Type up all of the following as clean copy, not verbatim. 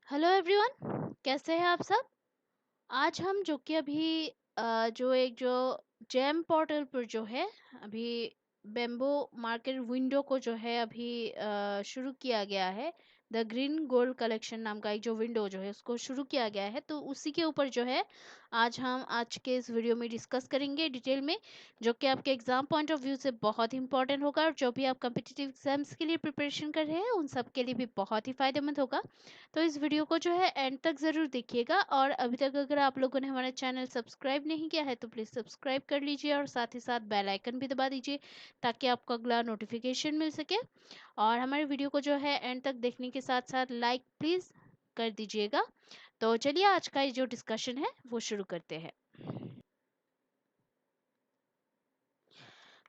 Hello everyone, कैसे हैं आप सब। आज हम जो कि अभी जो जेम पोर्टल पर जो है अभी बेम्बो मार्केट विंडो को जो है अभी शुरू किया गया है। द ग्रीन गोल्ड कलेक्शन नाम का एक जो विंडो जो है उसको शुरू किया गया है, तो उसी के ऊपर जो है आज के इस वीडियो में डिस्कस करेंगे डिटेल में, जो कि आपके एग्जाम पॉइंट ऑफ व्यू से बहुत इंपॉर्टेंट होगा और जो भी आप कम्पिटिटिव एग्जाम्स के लिए प्रिपरेशन कर रहे हैं उन सब के लिए भी बहुत ही फायदेमंद होगा। तो इस वीडियो को जो है एंड तक ज़रूर देखिएगा, और अभी तक अगर आप लोगों ने हमारा चैनल सब्सक्राइब नहीं किया है तो प्लीज़ सब्सक्राइब कर लीजिए और साथ ही साथ बेल आइकन भी दबा दीजिए ताकि आपको अगला नोटिफिकेशन मिल सके। और हमारे वीडियो को जो है एंड तक देखने के साथ साथ लाइक प्लीज़ कर दीजिएगा। तो चलिए आज का ये जो डिस्कशन है वो शुरू करते हैं।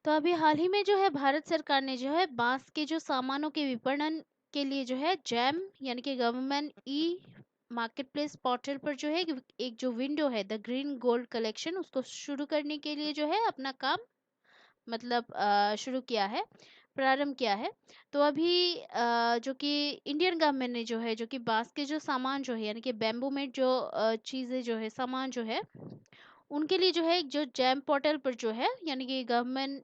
तो अभी हाल ही में जो है भारत सरकार ने जो है बांस के जो सामानों के विपणन के लिए जो है जैम यानी कि government e market place portal पर जो है एक जो विंडो है द ग्रीन गोल्ड कलेक्शन उसको शुरू करने के लिए जो है अपना काम मतलब शुरू किया है, प्रारंभ किया है। तो अभी जो कि इंडियन गवर्नमेंट ने जो है जो कि बांस के जो सामान जो है यानी कि बैम्बू मेड जो चीज़ें जो है सामान जो है उनके लिए जो है एक जो जैम पोर्टल पर जो है यानी कि गवर्नमेंट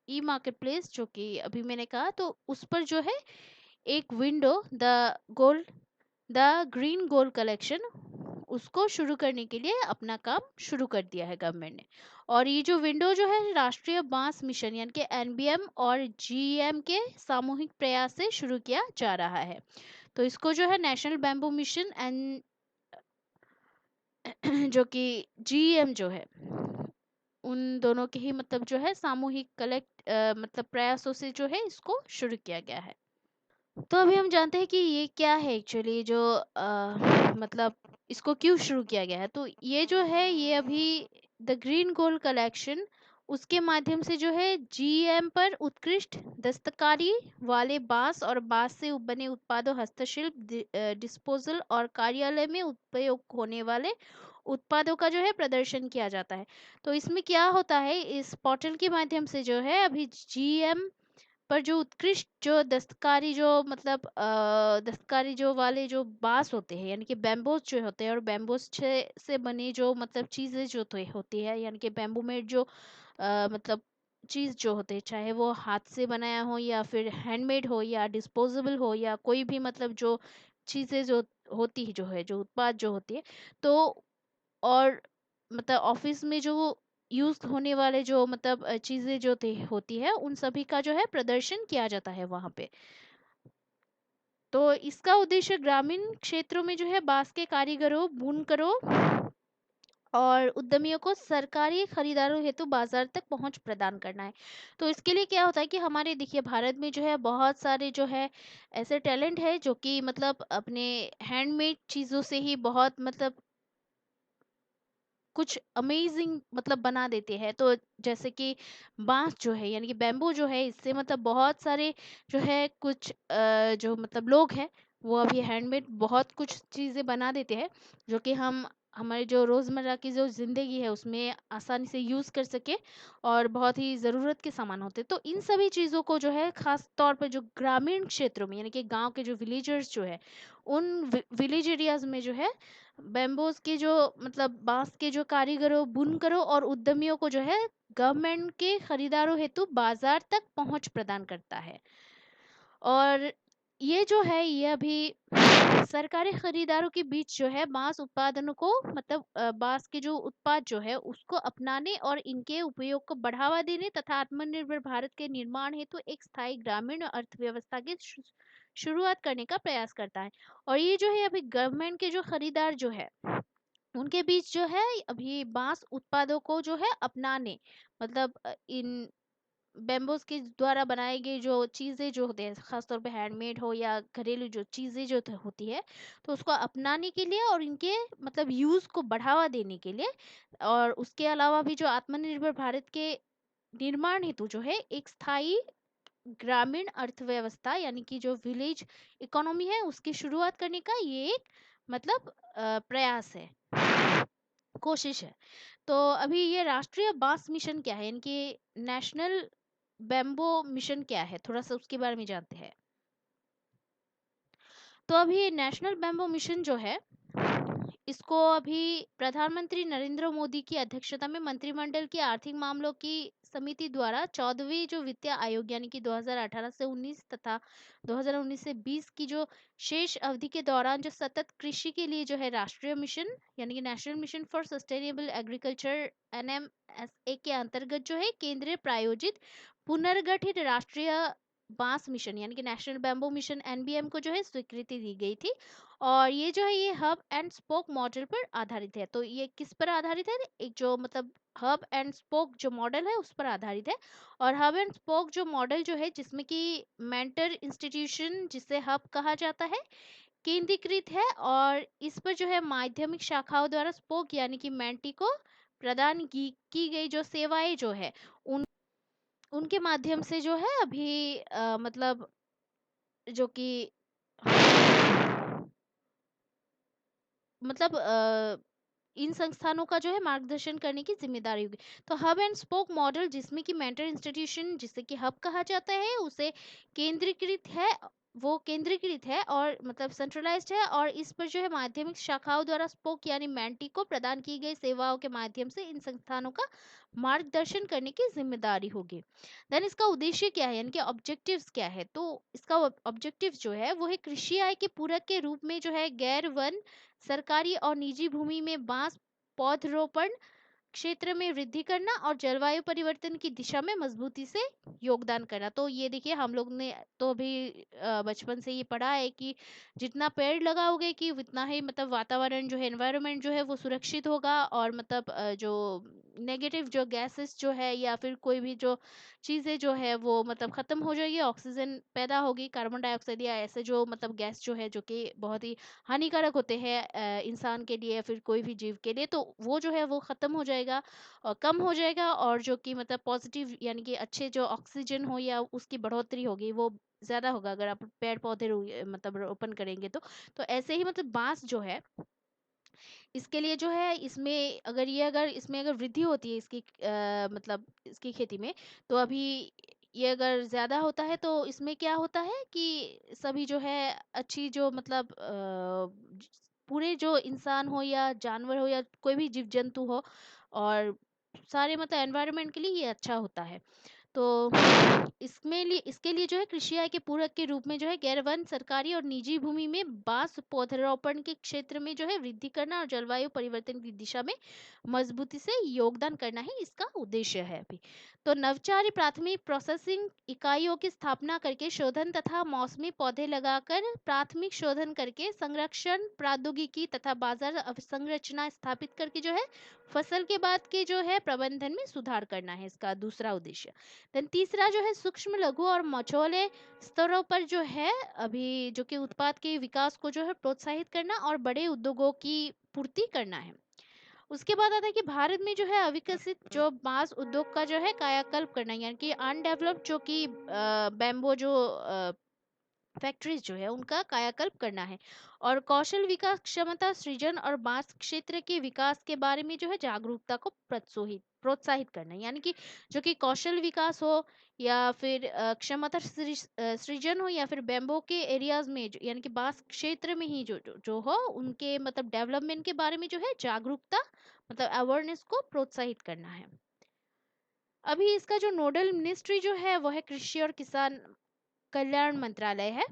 ई मार्केट प्लेस जो कि अभी मैंने कहा, तो उस पर जो है एक window gold the green gold collection उसको शुरू करने के लिए अपना काम शुरू कर दिया है गवर्नमेंट ने। और ये जो विंडो जो है राष्ट्रीय बांस मिशन यानी कि एनबीएम और जीएम के सामूहिक प्रयास से शुरू किया जा रहा है। तो इसको जो है नेशनल बैम्बू मिशन एंड जो कि जीएम जो है उन दोनों के ही मतलब जो है सामूहिक मतलब प्रयासों से जो है इसको शुरू किया गया है। तो अभी हम जानते हैं कि ये क्या है एक्चुअली जो मतलब इसको क्यों शुरू किया गया है। तो ये जो है ये अभी द ग्रीन गोल्ड कलेक्शन उसके माध्यम से जो है जीएम पर उत्कृष्ट दस्तकारी वाले बांस और बांस से बने उत्पादों, हस्तशिल्प, डिस्पोजल और कार्यालय में उपयोग होने वाले उत्पादों का जो है प्रदर्शन किया जाता है। तो इसमें क्या होता है, इस पोर्टल के माध्यम से जो है अभी जीएम पर जो उत्कृष्ट जो दस्तकारी जो मतलब दस्तकारी जो वाले जो बांस होते हैं यानी कि बैम्बूस जो होते हैं और बैम्बूस से बनी जो मतलब चीज़ें जो तो होती है यानी कि बैम्बू मेड जो मतलब चीज़ जो होते हैं, चाहे वो हाथ से बनाया हो या फिर हैंडमेड हो या डिस्पोजेबल हो या कोई भी मतलब जो चीज़ें जो होती है जो है जो उत्पाद जो होती है, तो और मतलब ऑफिस में जो यूज होने वाले जो मतलब चीजें जो थे होती है उन सभी का जो है प्रदर्शन किया जाता है वहां पे। तो इसका उद्देश्य ग्रामीण क्षेत्रों में जो है बांस के कारीगरों, बुनकरों और उद्यमियों को सरकारी खरीदारों हेतु बाजार तक पहुंच प्रदान करना है। तो इसके लिए क्या होता है कि हमारे देखिए भारत में जो है बहुत सारे जो है ऐसे टैलेंट है जो कि मतलब अपने हैंडमेड चीज़ों से ही बहुत मतलब कुछ अमेजिंग मतलब बना देते हैं। तो जैसे कि बांस जो है यानी कि बैम्बू जो है इससे मतलब बहुत सारे जो है कुछ जो मतलब लोग हैं वो अभी हैंडमेड बहुत कुछ चीज़ें बना देते हैं जो कि हम हमारे जो रोज़मर्रा की जो ज़िंदगी है उसमें आसानी से यूज़ कर सके और बहुत ही ज़रूरत के सामान होते हैं। तो इन सभी चीज़ों को जो है ख़ास तौर पर जो ग्रामीण क्षेत्रों में यानी कि गांव के जो विलेजर्स जो है उन विलेज एरियाज में जो है बैम्बूज के जो मतलब बांस के जो कारीगरों, बुनकरों और उद्यमियों को जो है गवर्नमेंट के खरीदारों हेतु बाजार तक पहुंच प्रदान करता है। और ये जो है ये अभी सरकारी खरीदारों के बीच जो है बांस उत्पादनों को मतलब बांस के जो उत्पाद जो है उसको अपनाने और इनके उपयोग को बढ़ावा देने तथा आत्मनिर्भर भारत के निर्माण हेतु एक स्थायी ग्रामीण अर्थव्यवस्था की शुरुआत करने का प्रयास करता है। और ये जो है अभी गवर्नमेंट के जो खरीदार जो है उनके बीच जो है अभी बांस उत्पादों को जो है अपनाने मतलब इन बेम्बोस के द्वारा बनाई गई जो चीज़ें जो होते हैं खासतौर पे हैंडमेड हो या घरेलू जो चीज़ें जो होती है तो उसको अपनाने के लिए और इनके मतलब यूज़ को बढ़ावा देने के लिए और उसके अलावा भी जो आत्मनिर्भर भारत के निर्माण हेतु जो है एक स्थायी ग्रामीण अर्थव्यवस्था यानी कि जो विलेज इकोनॉमी है उसकी शुरुआत करने का ये एक मतलब प्रयास है, कोशिश है। तो अभी ये राष्ट्रीय बांस मिशन क्या है यानी कि नेशनल बैम्बो मिशन क्या है, थोड़ा सा उसके बारे में जानते हैं। तो अभी नेशनल बैम्बू मिशन जो है, इसको अभी प्रधानमंत्री नरेंद्र मोदी की अध्यक्षता में मंत्रिमंडल की आर्थिक मामलों की समिति द्वारा 14वीं जो वित्तीय आयोग यानी कि 2018 से 19 तथा 2019 से 20 की जो शेष अवधि के दौरान जो सतत कृषि के लिए जो है राष्ट्रीय मिशन यानी कि national mission for sustainable agriculture NMSA के अंतर्गत जो है केंद्रीय प्रायोजित पुनर्गठित राष्ट्रीय बांस मिशन यानी कि नेशनल बैम्बू मिशन NBM को जो है स्वीकृति दी गई थी। और ये जो है ये हब एंड स्पोक मॉडल पर आधारित है। तो ये किस पर आधारित है? एक जो मतलब हब एंड स्पोक जो मॉडल है उस पर आधारित है। और हब एंड स्पोक जो मॉडल जो है जिसमें कि मेंटर इंस्टीट्यूशन जिसे हब कहा जाता है केंद्रीकृत है, और इस पर जो है माध्यमिक शाखाओं द्वारा स्पोक यानी कि मेंटी को प्रदान की गई जो सेवाएं जो है उन उनके माध्यम से जो है अभी मतलब जो कि मतलब इन संस्थानों का जो है मार्गदर्शन करने की जिम्मेदारी होगी। तो हब एंड स्पोक मॉडल जिसमें कि मेंटर इंस्टीट्यूशन जिसे कि हब कहा जाता है उसे केंद्रीकृत है वो केंद्रीकृत है और मतलब सेंट्रलाइज्ड है, और इस पर जो है माध्यमिक शाखाओं द्वारा स्पोक यानी मेंटी को प्रदान की गई सेवाओं के माध्यम से इन संस्थानों का मार्गदर्शन करने की जिम्मेदारी होगी। देन इसका उद्देश्य क्या है यानी कि ऑब्जेक्टिव्स क्या है? तो इसका ऑब्जेक्टिव जो है वो है कृषि आय के पूरक के रूप में जो है गैर वन सरकारी और निजी भूमि में बांस पौधरोपण क्षेत्र में वृद्धि करना और जलवायु परिवर्तन की दिशा में मजबूती से योगदान करना। तो ये देखिए हम लोग ने तो अभी बचपन से ये पढ़ा है कि जितना पेड़ लगाओगे कि उतना ही मतलब वातावरण जो है एनवायरनमेंट जो है वो सुरक्षित होगा, और मतलब जो नेगेटिव जो गैसेस जो है या फिर कोई भी जो चीज़ें जो है वो मतलब ख़त्म हो जाएगी, ऑक्सीजन पैदा होगी, कार्बन डाइऑक्साइड या ऐसे जो मतलब गैस जो है जो कि बहुत ही हानिकारक होते हैं इंसान के लिए या फिर कोई भी जीव के लिए, तो वो जो है वो ख़त्म हो जाएगा और कम हो जाएगा, और जो कि मतलब पॉजिटिव यानी कि अच्छे जो ऑक्सीजन हो या उसकी बढ़ोतरी होगी वो ज़्यादा होगा अगर आप पेड़ पौधे मतलब रोपण करेंगे तो ऐसे ही मतलब बांस जो है इसके लिए जो है इसमें अगर इसमें अगर वृद्धि होती है इसकी मतलब इसकी खेती में, तो अभी ये अगर ज़्यादा होता है तो इसमें क्या होता है कि सभी जो है अच्छी जो मतलब पूरे जो इंसान हो या जानवर हो या कोई भी जीव जंतु हो और सारे मतलब एनवायरनमेंट के लिए ये अच्छा होता है। तो इसके लिए जो है कृषि आय के पूरक के रूप में जो है गैर वन सरकारी और निजी भूमि में बांस पौधरोपण के क्षेत्र में जो है वृद्धि करना और जलवायु परिवर्तन की दिशा में मजबूती से योगदान करना ही इसका उद्देश्य है अभी। तो नवचारी प्राथमिक प्रोसेसिंग इकाइयों की स्थापना करके शोधन तथा मौसमी पौधे लगाकर प्राथमिक शोधन करके संरक्षण प्रौद्योगिकी तथा बाजार अवसंरचना स्थापित करके जो है फसल के बाद के जो है प्रबंधन में सुधार करना है इसका दूसरा उद्देश्य। देन तीसरा जो है सूक्ष्म लघु और मझोले स्तरों पर जो है अभी जो कि उत्पाद के विकास को जो है प्रोत्साहित करना और बड़े उद्योगों की पूर्ति करना है। उसके बाद आता है कि भारत में जो है अविकसित जो बांस उद्योग का जो है कायाकल्प करना यानी कि अनडेवलप्ड जो कि बैम्बो जो फैक्ट्रीज जो है उनका कायाकल्प करना है, और कौशल विकास क्षमता सृजन और बांस क्षेत्र के विकास के बारे में जो है जागरूकता को प्रोत्साहित करना है। यानी कि जो कि कौशल विकास हो या फिर क्षमता सृजन हो या फिर बैम्बो के एरियाज में यानी कि बांस क्षेत्र में ही जो हो उनके मतलब डेवलपमेंट के बारे में जो है जागरूकता मतलब अवेयरनेस को प्रोत्साहित करना है। अभी इसका जो नोडल मिनिस्ट्री जो है वो है कृषि और किसान कल्याण मंत्रालय है।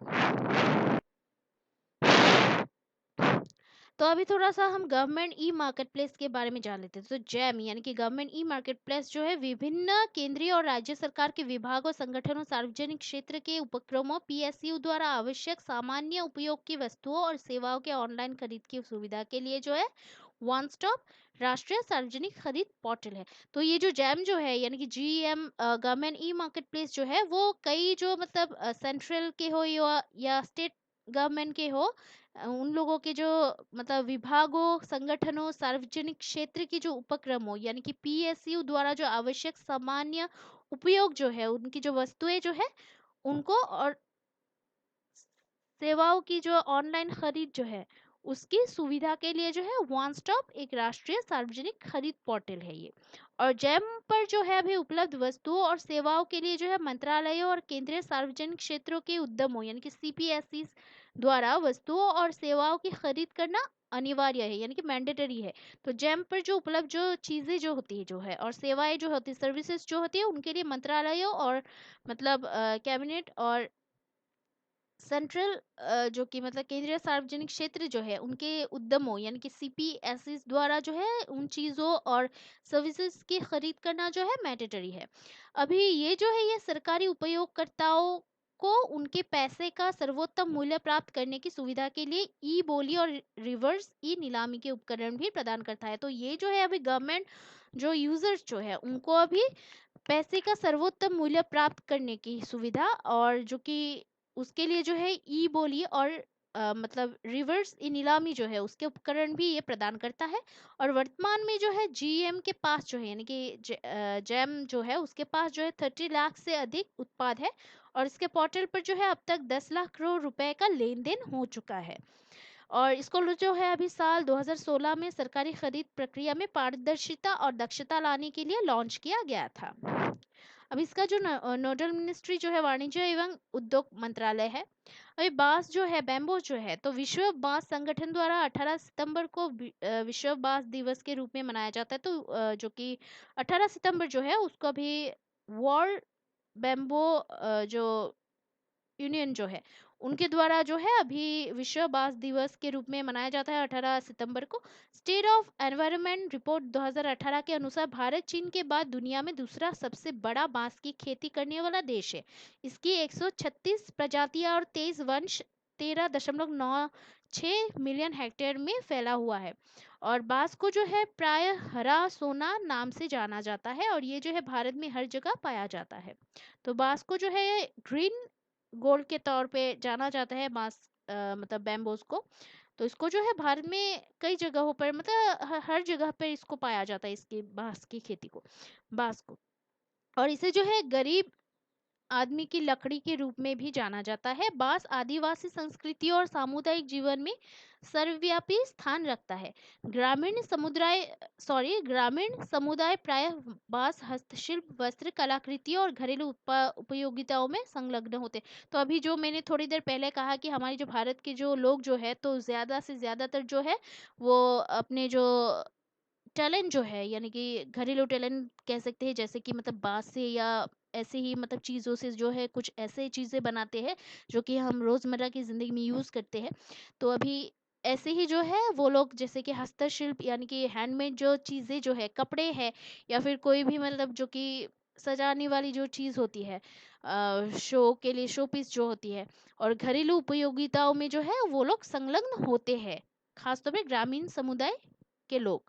तो अभी थोड़ा सा हम गवर्नमेंट ई मार्केट प्लेस के बारे में जान लेते हैं। तो जैम यानी कि गवर्नमेंट ई मार्केट प्लेस जो है विभिन्न केंद्रीय और राज्य सरकार के विभागों संगठनों सार्वजनिक क्षेत्र के उपक्रमों PSU द्वारा आवश्यक सामान्य उपयोग की वस्तुओं और सेवाओं के ऑनलाइन खरीद की सुविधा के लिए जो है वन स्टॉप राष्ट्रीय सार्वजनिक खरीद पोर्टल है। तो ये जो जैम जो है यानी कि GM government e market place जो है वो कई जो मतलब सेंट्रल के हो या स्टेट गवर्नमेंट के हो उन लोगों के जो मतलब विभागों संगठनों सार्वजनिक क्षेत्र की जो उपक्रम हो यानी कि PSU द्वारा जो आवश्यक सामान्य उपयोग जो है उनकी जो वस्तुएं जो है उनको और सेवाओं की जो ऑनलाइन खरीद जो है उसकी सुविधा के लिए जो है वन स्टॉप एक राष्ट्रीय सार्वजनिक खरीद पोर्टल है ये। और जैम पर जो है अभी उपलब्ध वस्तुओं और सेवाओं के लिए जो है मंत्रालयों और केंद्रीय सार्वजनिक क्षेत्रों के उद्यमों यानी कि CPSE द्वारा वस्तुओं और सेवाओं की खरीद करना अनिवार्य है, यानी कि मैंडेटरी है। तो जेम पर जो उपलब्ध जो चीजें जो होती है जो है और सेवाएं जो होती है, सर्विसेज जो होती है, उनके लिए मंत्रालयों और मतलब कैबिनेट और सेंट्रल जो कि मतलब केंद्रीय सार्वजनिक क्षेत्र जो है उनके उद्यमों यानी कि सीपीएसएस द्वारा जो है उन चीज़ों और सर्विसेज की खरीद करना जो है मैंडेटरी है। अभी ये जो है ये सरकारी उपयोगकर्ताओं को उनके पैसे का सर्वोत्तम मूल्य प्राप्त करने की सुविधा के लिए ई बोली और रिवर्स ई नीलामी के उपकरण भी प्रदान करता है। तो ये जो है अभी गवर्नमेंट जो यूजर्स जो है उनको अभी पैसे का सर्वोत्तम मूल्य प्राप्त करने की सुविधा और जो कि उसके लिए जो है ई बोली और मतलब रिवर्स ई नीलामी जो है उसके उपकरण भी ये प्रदान करता है। और वर्तमान में जो है जीएम के पास जो है यानी कि जैम जो है उसके पास जो है 30 लाख से अधिक उत्पाद है और इसके पोर्टल पर जो है अब तक 10 लाख करोड़ रुपए का लेन देन हो चुका है। और इसको जो है अभी साल 2016 में सरकारी खरीद प्रक्रिया में पारदर्शिता और दक्षता लाने के लिए लॉन्च किया गया था। अब इसका जो नोडल मिनिस्ट्री जो है वाणिज्य एवं उद्योग मंत्रालय है। अभी बांस जो है बैम्बो जो है तो विश्व बांस संगठन द्वारा 18 सितंबर को विश्व बांस दिवस के रूप में मनाया जाता है। तो जो कि 18 सितंबर जो है उसको अभी वर्ल्ड बैम्बो जो यूनियन जो है उनके द्वारा जो है अभी विश्व बांस दिवस के रूप में मनाया जाता है 18 सितंबर को। स्टेट ऑफ एनवायरनमेंट रिपोर्ट 2018 के अनुसार भारत चीन के बाद दुनिया में दूसरा सबसे बड़ा बांस की खेती करने वाला देश है। इसकी 136 प्रजातियां और 23 वंश 13.96 मिलियन हेक्टेयर में फैला हुआ है। और बांस को जो है प्राय हरा सोना नाम से जाना जाता है और ये जो है भारत में हर जगह पाया जाता है। तो बांस को जो है ग्रीन गोल्ड के तौर पे जाना जाता है बांस मतलब बैम्बोस को। तो इसको जो है भारत में कई जगहों पर मतलब हर जगह पर इसको पाया जाता है इसकी बांस की खेती को, बांस को। और इसे जो है गरीब आदमी की लकड़ी के रूप में भी जाना जाता है। बांस आदिवासी संस्कृति और सामुदायिक जीवन में सर्वव्यापी स्थान रखता है। ग्रामीण समुदाय प्रायः बांस हस्तशिल्प वस्त्र कलाकृतियों और घरेलू उपयोगिताओं में संलग्न होते हैं। तो अभी जो मैंने थोड़ी देर पहले कहा कि हमारे जो भारत के जो लोग जो है तो ज्यादा से ज्यादातर जो है वो अपने जो टैलेंट जो है यानी कि घरेलू टैलेंट कह सकते हैं, जैसे कि मतलब बांस से या ऐसे ही मतलब चीज़ों से जो है कुछ ऐसे चीज़ें बनाते हैं जो कि हम रोज़मर्रा की ज़िंदगी में यूज़ करते हैं। तो अभी ऐसे ही जो है वो लोग जैसे कि हस्तशिल्प यानी कि हैंडमेड जो चीज़ें जो है कपड़े हैं या फिर कोई भी मतलब जो कि सजाने वाली जो चीज़ होती है शो के लिए शो पीस जो होती है और घरेलू उपयोगिताओं में जो है वो लोग संलग्न होते हैं, खासतौर पे ग्रामीण समुदाय के लोग।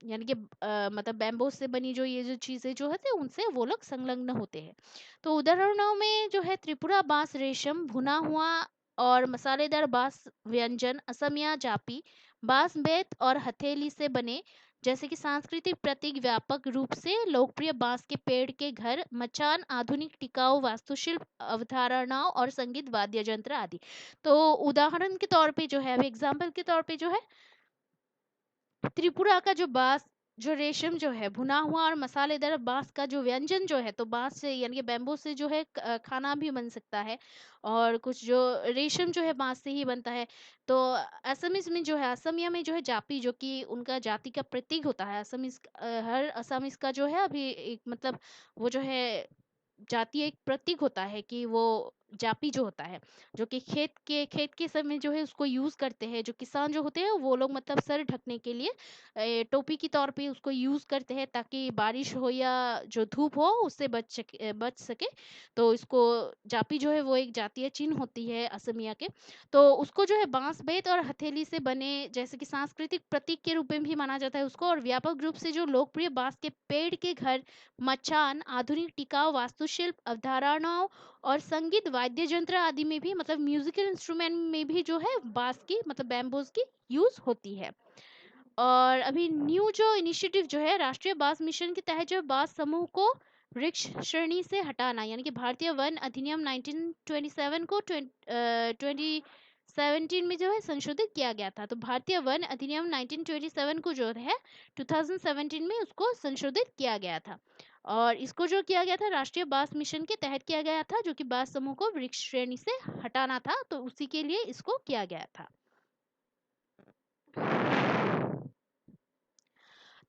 यानी कि मतलब बैम्बू से बनी जो ये जो चीजें जो होते हैं उनसे वो लोग संलग्न होते हैं। तो उदाहरणों में जो है त्रिपुरा बांस रेशम भुना हुआ और मसालेदार बांस व्यंजन असमिया जापी बांस बेत और हथेली से बने जैसे कि सांस्कृतिक प्रतीक व्यापक रूप से लोकप्रिय बांस के पेड़ के घर मचान आधुनिक टिकाऊ वास्तुशिल्प अवधारणाओं और संगीत वाद्य यंत्र आदि। तो उदाहरण के तौर पे जो है अभी एग्जाम्पल के तौर पे जो है त्रिपुरा का जो बांस जो रेशम जो है भुना हुआ और मसालेदार बांस का जो व्यंजन जो है तो बांस से यानी कि बैम्बू से जो है खाना भी बन सकता है और कुछ जो रेशम जो है बांस से ही बनता है। तो असमीज में जो है असमिया में जो है जापी जो कि उनका जाति का प्रतीक होता है असमीज हर असमीज का जो है अभी एक मतलब वो जो है जातीय एक प्रतीक होता है कि वो जापी जो होता है जो कि खेत के समय जो है उसको यूज करते हैं। जो किसान जो होते हैं वो लोग मतलब सर ढकने के लिए टोपी के तौर पे उसको यूज करते हैं ताकि बारिश हो या जो धूप हो उससे बच सके। तो इसको जापी जो है वो एक जातीय चिन्ह होती है असमिया के। तो उसको जो है बांस बेत और हथेली से बने जैसे कि सांस्कृतिक प्रतीक के रूप में भी माना जाता है उसको। और व्यापक रूप से जो लोकप्रिय बांस के पेड़ के घर मचान आधुनिक टिकाऊ वास्तुशिल्प अवधारणाओं और संगीत वाद्य यंत्र आदि में भी मतलब म्यूजिकल इंस्ट्रूमेंट में भी जो है बांस की मतलब बैम्बूज की यूज होती है। और अभी न्यू जो इनिशिएटिव जो है राष्ट्रीय बांस मिशन के तहत जो बांस समूह को वृक्ष श्रेणी से हटाना यानी कि भारतीय वन अधिनियम 1927 को 2017 में जो है संशोधित किया गया था। तो भारतीय वन अधिनियम 1927 को जो है 2017 में उसको संशोधित किया गया था। और इसको जो किया गया था राष्ट्रीय बांस मिशन के तहत किया गया था, जो कि बांस समूह को वृक्ष श्रेणी से हटाना था, तो उसी के लिए इसको किया गया था।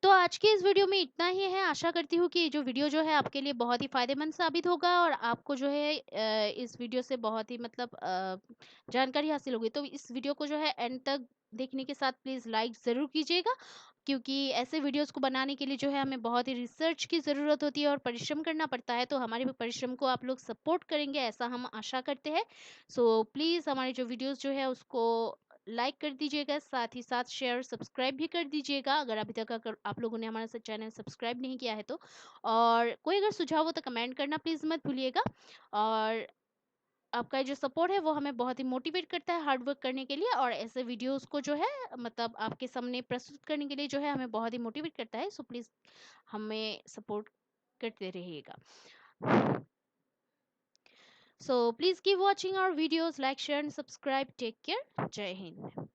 तो आज के इस वीडियो में इतना ही है। आशा करती हूँ कि जो वीडियो जो है आपके लिए बहुत ही फायदेमंद साबित होगा और आपको जो है इस वीडियो से बहुत ही मतलब जानकारी हासिल होगी। तो इस वीडियो को जो है एंड तक देखने के साथ प्लीज़ लाइक ज़रूर कीजिएगा, क्योंकि ऐसे वीडियोस को बनाने के लिए जो है हमें बहुत ही रिसर्च की ज़रूरत होती है और परिश्रम करना पड़ता है। तो हमारे परिश्रम को आप लोग सपोर्ट करेंगे, ऐसा हम आशा करते हैं। सो प्लीज़ हमारे जो वीडियोस जो है उसको लाइक कर दीजिएगा, साथ ही साथ शेयर और सब्सक्राइब भी कर दीजिएगा, अगर अभी तक अगर आप लोगों ने हमारा चैनल सब्सक्राइब नहीं किया है तो। और कोई अगर सुझाव हो तो कमेंट करना प्लीज़ मत भूलिएगा। और आपका जो सपोर्ट है वो हमें बहुत ही मोटिवेट करता है हार्ड वर्क करने के लिए, और ऐसे वीडियोस को जो है मतलब आपके सामने प्रस्तुत करने के लिए जो है हमें बहुत ही मोटिवेट करता है। सो प्लीज़ हमें सपोर्ट करते रहिएगा। So please keep watching our videos, like share and subscribe. Take care. जय हिंद।